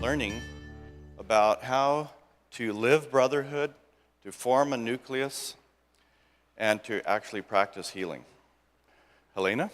learning about how to live brotherhood, to form a nucleus, and to actually practice healing. Helena?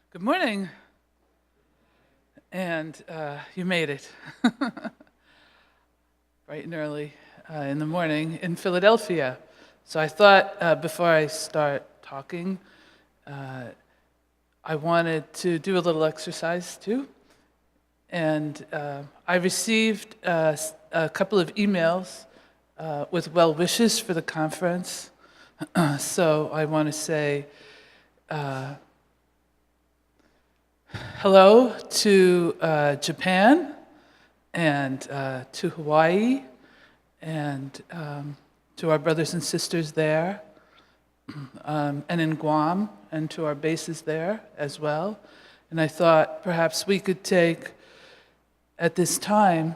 Good morning. And you made it. Bright and early in the morning in Philadelphia. So I thought before I start talking, I wanted to do a little exercise too. And I received a couple of emails with well wishes for the conference. So I want to say hello to Japan and to Hawaii and to our brothers and sisters there, and in Guam and to our bases there as well. And I thought perhaps we could take at this time,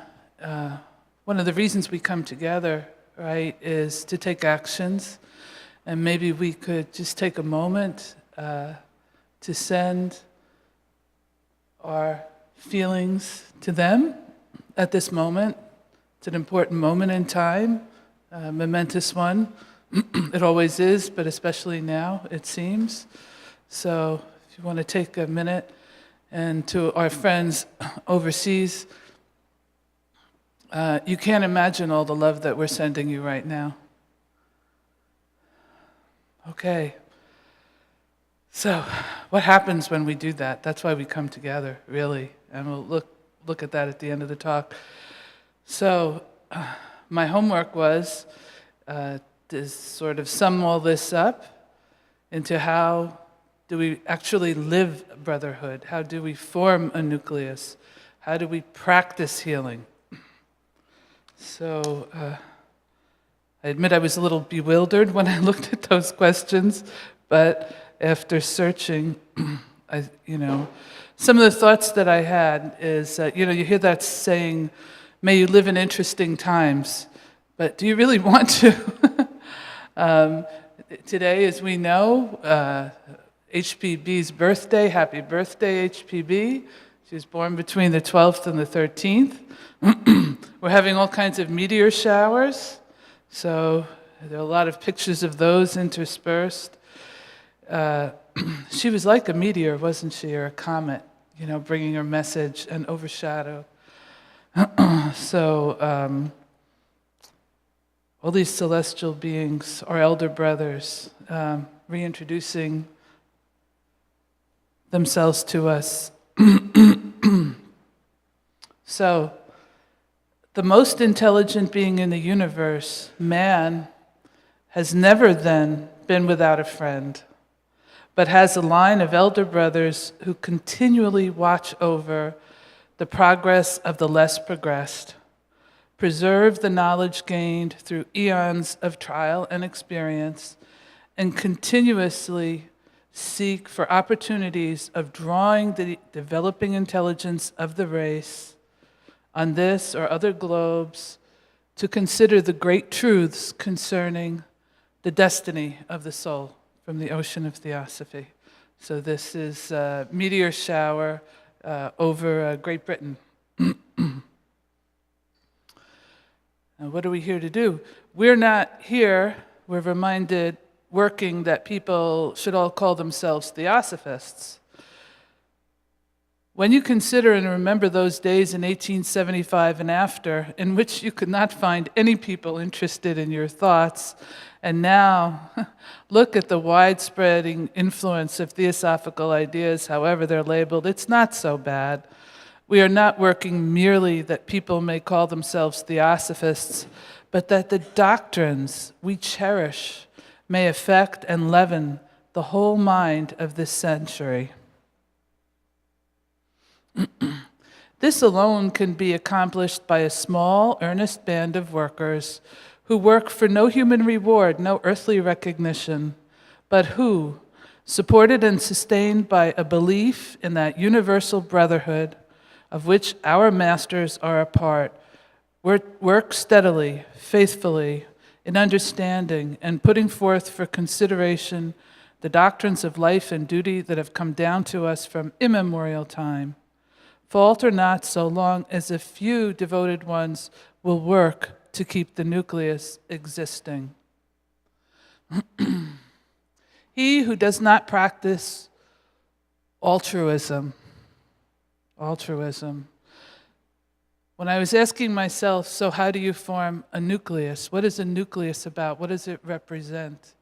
one of the reasons we come together, right, is to take actions. And maybe we could just take a moment to send our feelings to them at this moment. It's an important moment in time, a momentous one. It always is, but especially now, it seems. So if you want to take a minute, and to our friends overseas, you can't imagine all the love that we're sending you right now. Okay. So, what happens when we do that? That's why we come together, really. And we'll look at that at the end of the talk. So, my homework was to sort of sum all this up into how do we actually live brotherhood? How do we form a nucleus? How do we practice healing? So, I admit I was a little bewildered when I looked at those questions, but after searching, some of the thoughts that I had is, you hear that saying, may you live in interesting times, but do you really want to? Today, as we know, HPB's birthday, happy birthday, HPB. She was born between the 12th and the 13th. We're having all kinds of meteor showers, so there are a lot of pictures of those interspersed. She was like a meteor, wasn't she, or a comet, bringing her message and overshadow. So all these celestial beings, our elder brothers, reintroducing themselves to us. So, the most intelligent being in the universe, man, has never then been without a friend, but has a line of elder brothers who continually watch over the progress of the less progressed, preserve the knowledge gained through eons of trial and experience, and continuously seek for opportunities of drawing the developing intelligence of the race on this or other globes to consider the great truths concerning the destiny of the soul from the ocean of Theosophy. So this is a meteor shower over Great Britain. Now, what are we here to do? We're not here, we're reminded, working that people should all call themselves Theosophists. When you consider and remember those days in 1875 and after, in which you could not find any people interested in your thoughts, and now look at the widespreading influence of theosophical ideas, however they're labeled, it's not so bad. We are not working merely that people may call themselves Theosophists, but that the doctrines we cherish may affect and leaven the whole mind of this century. This alone can be accomplished by a small, earnest band of workers who work for no human reward, no earthly recognition, but who, supported and sustained by a belief in that universal brotherhood of which our masters are a part, work steadily, faithfully, in understanding and putting forth for consideration the doctrines of life and duty that have come down to us from immemorial time. Falter not so long as a few devoted ones will work to keep the nucleus existing. He who does not practice altruism. When I was asking myself, so how do you form a nucleus? What is a nucleus about? What does it represent?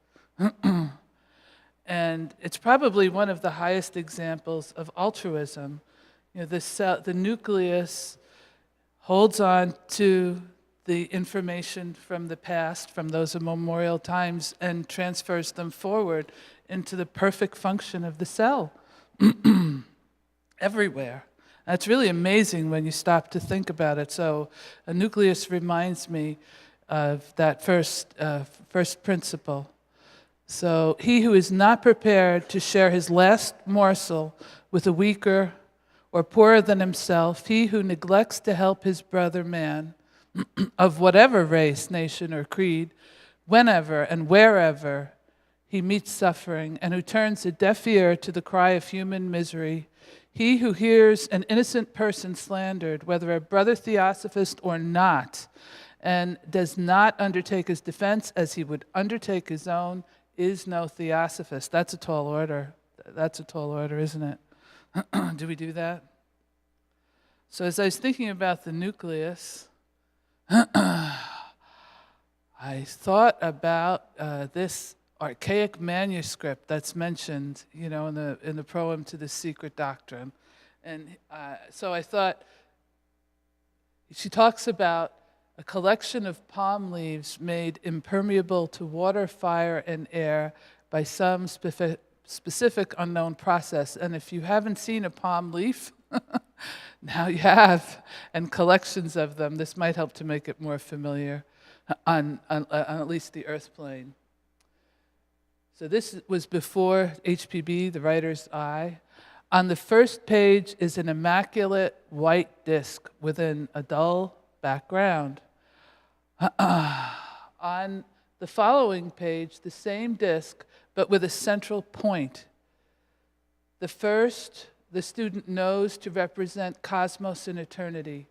And it's probably one of the highest examples of altruism. You know, the nucleus holds on to the information from the past, from those immemorial times, and transfers them forward into the perfect function of the cell everywhere. That's really amazing when you stop to think about it. So a nucleus reminds me of that first principle. So he who is not prepared to share his last morsel with a weaker or poorer than himself, he who neglects to help his brother man of whatever race, nation, or creed, whenever and wherever he meets suffering, and who turns a deaf ear to the cry of human misery, he who hears an innocent person slandered, whether a brother theosophist or not, and does not undertake his defense as he would undertake his own, is no theosophist. That's a tall order. That's a tall order, isn't it? Do we do that? So as I was thinking about the nucleus, I thought about this archaic manuscript that's mentioned, you know, in the proem to the Secret Doctrine. And so I thought, she talks about a collection of palm leaves made impermeable to water, fire, and air by some specific unknown process. And if you haven't seen a palm leaf, now you have, and collections of them. This might help to make it more familiar on at least the earth plane. So this was before HPB, the writer's eye. On the first page is an immaculate white disc within a dull background. On the following page, the same disc, but with a central point. The first, the student knows to represent cosmos and eternity,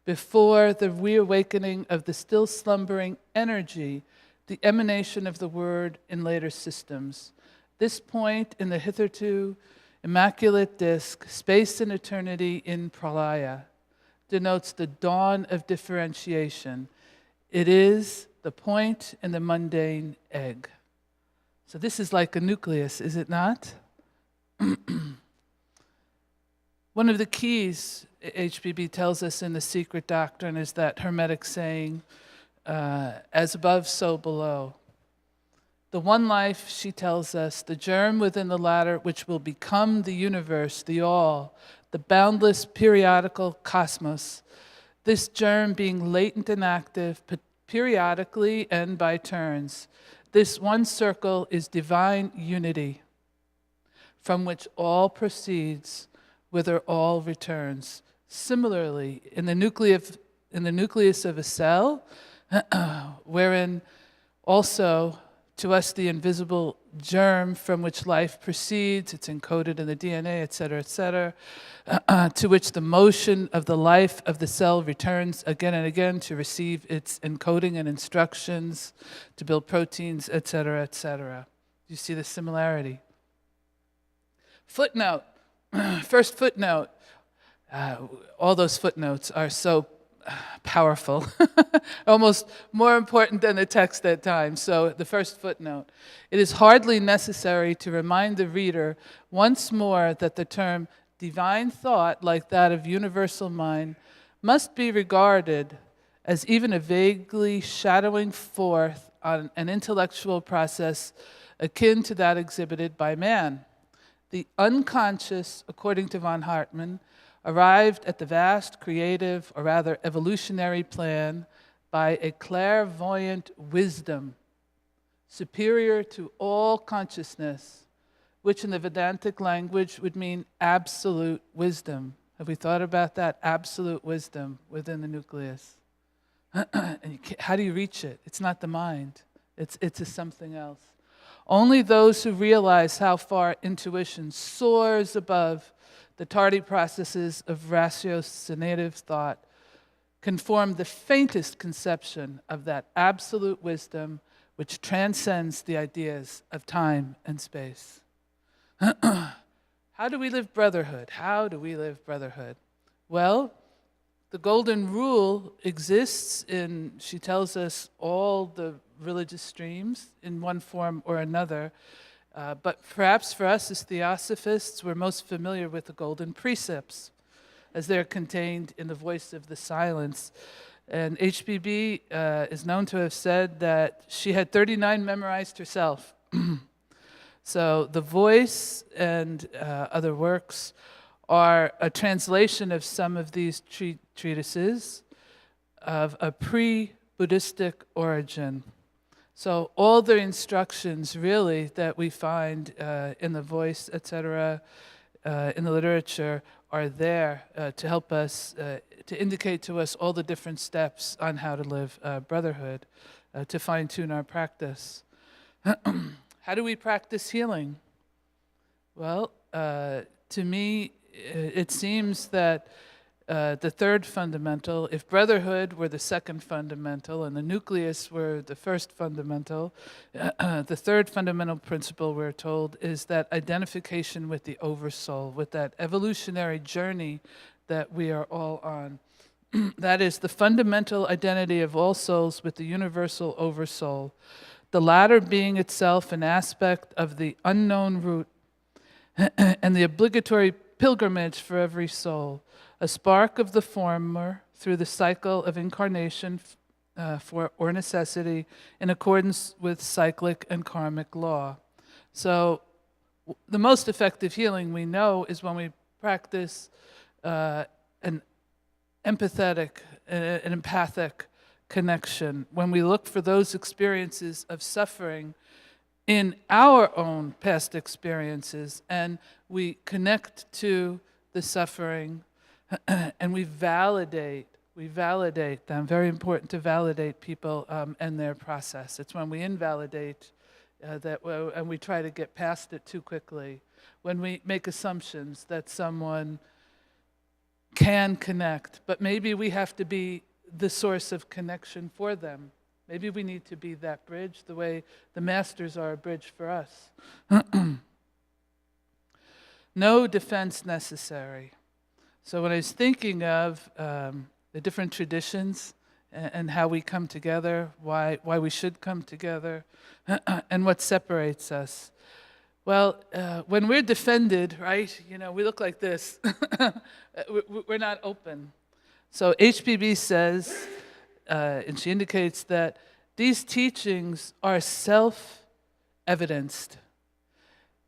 before the reawakening of the still slumbering energy, the emanation of the word in later systems. This point in the hitherto immaculate disc, space and eternity in pralaya, denotes the dawn of differentiation. It is the point in the mundane egg. So this is like a nucleus, is it not? One of the keys, HPB tells us in the Secret Doctrine, is that Hermetic saying, as above, so below. The one life, she tells us, the germ within the latter, which will become the universe, the all, the boundless periodical cosmos. This germ being latent and active, periodically and by turns. This one circle is divine unity, from which all proceeds, whither all returns. Similarly, in the nucleus of a cell, wherein also to us the invisible germ from which life proceeds, it's encoded in the DNA, et cetera, to which the motion of the life of the cell returns again and again to receive its encoding and instructions, to build proteins, et cetera, et cetera. Do you see the similarity? Footnote, first footnote. All those footnotes are so powerful, almost more important than the text at times. So the first footnote. It is hardly necessary to remind the reader once more that the term divine thought, like that of universal mind, must be regarded as even a vaguely shadowing forth on an intellectual process akin to that exhibited by man. The unconscious, according to von Hartmann, arrived at the vast creative, or rather evolutionary plan by a clairvoyant wisdom superior to all consciousness, which in the Vedantic language would mean absolute wisdom. Have we thought about that? Absolute wisdom within the nucleus. And how do you reach it? It's not the mind. It's a something else. Only those who realize how far intuition soars above the tardy processes of ratiocinative thought can form the faintest conception of that absolute wisdom which transcends the ideas of time and space. How do we live brotherhood? How do we live brotherhood? Well, the golden rule exists in, she tells us, all the religious streams in one form or another. But perhaps for us as Theosophists, we're most familiar with the golden precepts as they're contained in the voice of the silence. And HBB is known to have said that she had 39 memorized herself. So the voice and other works are a translation of some of these treatises of a pre-Buddhistic origin. So all the instructions really that we find in the voice, etc., in the literature are there to help us, to indicate to us all the different steps on how to live brotherhood, to fine-tune our practice. How do we practice healing? Well, to me, it seems that the third fundamental, if brotherhood were the second fundamental and the nucleus were the first fundamental, the third fundamental principle, we're told, is that identification with the oversoul, with that evolutionary journey that we are all on. That is the fundamental identity of all souls with the universal oversoul, the latter being itself an aspect of the unknown root and the obligatory pilgrimage for every soul, a spark of the former through the cycle of incarnation or necessity in accordance with cyclic and karmic law. So the most effective healing we know is when we practice an empathetic, an empathic connection, when we look for those experiences of suffering in our own past experiences and we connect to the suffering and we validate them. Very important to validate people and their process. It's when we invalidate and we try to get past it too quickly, when we make assumptions that someone can connect, but maybe we have to be the source of connection for them. Maybe we need to be that bridge the way the masters are a bridge for us. No defense necessary. So when I was thinking of the different traditions and how we come together, why we should come together, and what separates us. Well, when we're defended, right, we look like this. We're not open. So HPB says, and she indicates that these teachings are self-evidenced.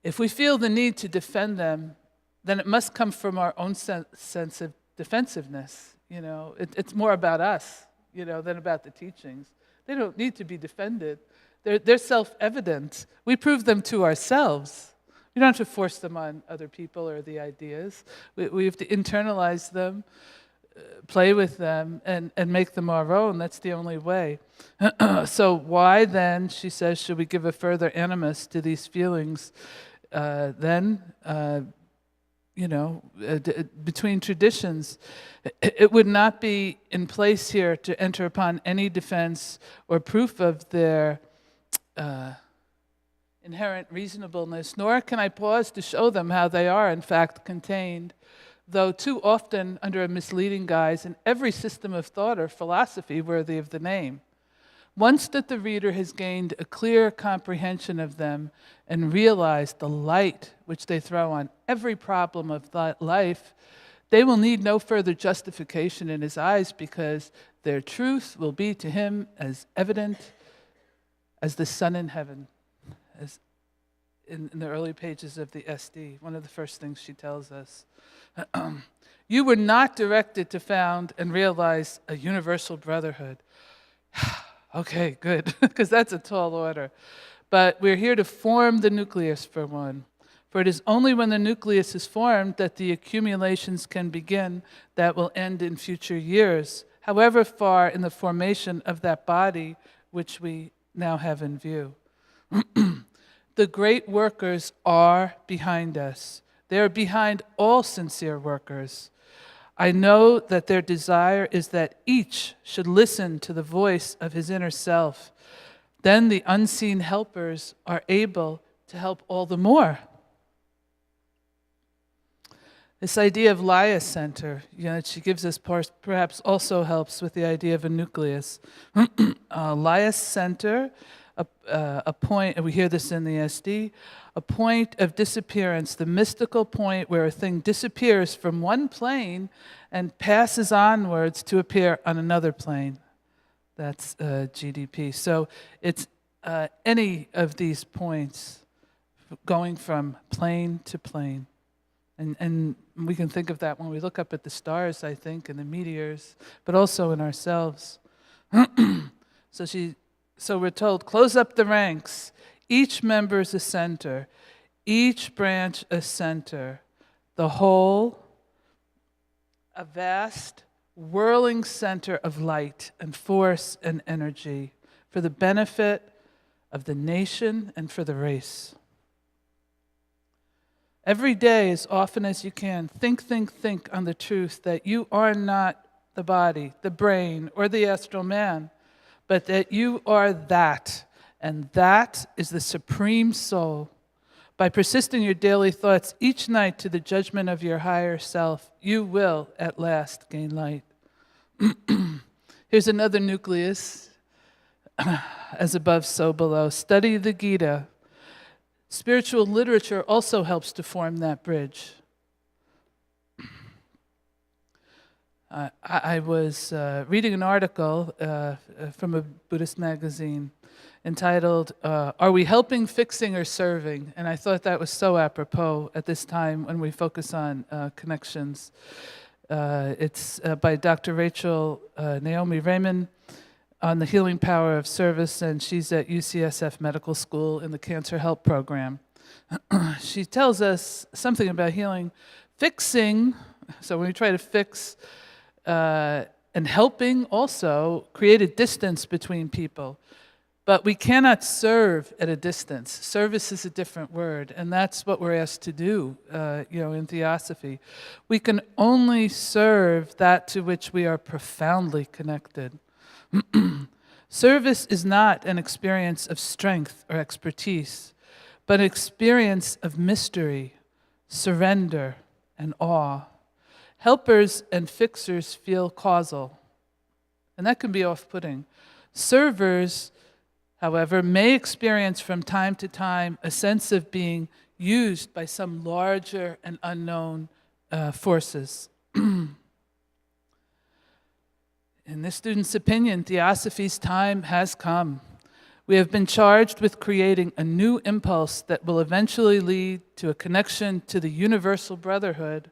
If we feel the need to defend them, then it must come from our own sense of defensiveness. It's more about us, than about the teachings. They don't need to be defended. They're self-evident. We prove them to ourselves. We don't have to force them on other people or the ideas. We have to internalize them, play with them, and make them our own. That's the only way. So why then, she says, should we give a further animus to these feelings between traditions? It would not be in place here to enter upon any defense or proof of their inherent reasonableness, nor can I pause to show them how they are in fact contained, though too often under a misleading guise, in every system of thought or philosophy worthy of the name. Once that the reader has gained a clear comprehension of them and realized the light which they throw on every problem of life, they will need no further justification in his eyes, because their truth will be to him as evident as the sun in heaven. As in the early pages of the SD, one of the first things she tells us. You were not directed to found and realize a universal brotherhood. Okay, good, because that's a tall order. But we're here to form the nucleus for one. For it is only when the nucleus is formed that the accumulations can begin that will end in future years. however far in the formation of that body which we now have in view. The great workers are behind us. They are behind all sincere workers. I know that their desire is that each should listen to the voice of his inner self. Then the unseen helpers are able to help all the more. This idea of I.S.I.S center, she gives us perhaps also helps with the idea of a nucleus. I.S.I.S center, a point, and we hear this in the SD, a point of disappearance, the mystical point where a thing disappears from one plane and passes onwards to appear on another plane. That's GDP. So it's any of these points going from plane to plane. And we can think of that when we look up at the stars, I think, and the meteors, but also in ourselves. So we're told, close up the ranks. Each member is a center. Each branch a center. The whole, a vast, whirling center of light and force and energy for the benefit of the nation and for the race. Every day, as often as you can, think on the truth that you are not the body, the brain, or the astral man, but that you are that, and that is the supreme soul. By persisting your daily thoughts each night to the judgment of your higher self, you will at last gain light. Here's another nucleus, as above, so below. Study the Gita. Spiritual literature also helps to form that bridge. I was reading an article from a Buddhist magazine entitled, Are We Helping, Fixing, or Serving? And I thought that was so apropos at this time when we focus on connections. It's by Dr. Rachel Naomi Raymond on the healing power of service, and she's at UCSF Medical School in the Cancer Help Program. She tells us something about healing. Fixing, so when we try to fix, and helping also create a distance between people. But we cannot serve at a distance. Service is a different word, and that's what we're asked to do, in Theosophy. We can only serve that to which we are profoundly connected. Service is not an experience of strength or expertise, but an experience of mystery, surrender, and awe. Helpers and fixers feel causal, and that can be off-putting. Servers, however, may experience from time to time a sense of being used by some larger and unknown forces. In this student's opinion, Theosophy's time has come. We have been charged with creating a new impulse that will eventually lead to a connection to the universal brotherhood,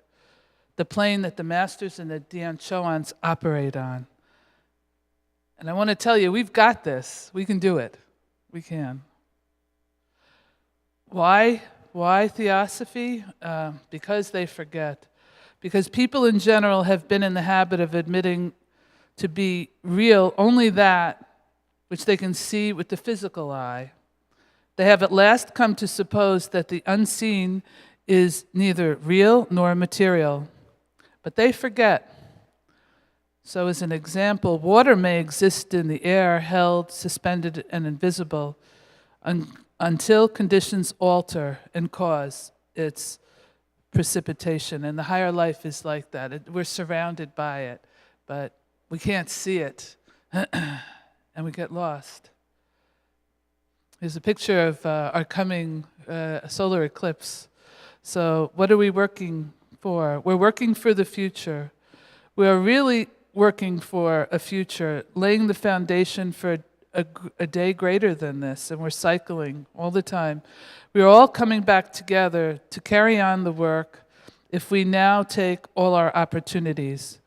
the plane that the masters and the Dian Choans operate on. And I want to tell you, we've got this. We can do it. We can. Why Theosophy? Because they forget. Because people in general have been in the habit of admitting to be real only that which they can see with the physical eye. They have at last come to suppose that the unseen is neither real nor material. But they forget. So as an example, water may exist in the air, held, suspended, and invisible, until conditions alter and cause its precipitation. And the higher life is like that. We're surrounded by it, but we can't see it, and we get lost. Here's a picture of our coming solar eclipse. So what are we working for? We're working for the future. We are really working for a future, laying the foundation for a day greater than this, and we're cycling all the time. We are all coming back together to carry on the work if we now take all our opportunities.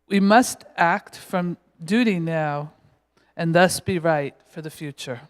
We must act from duty now and thus be right for the future.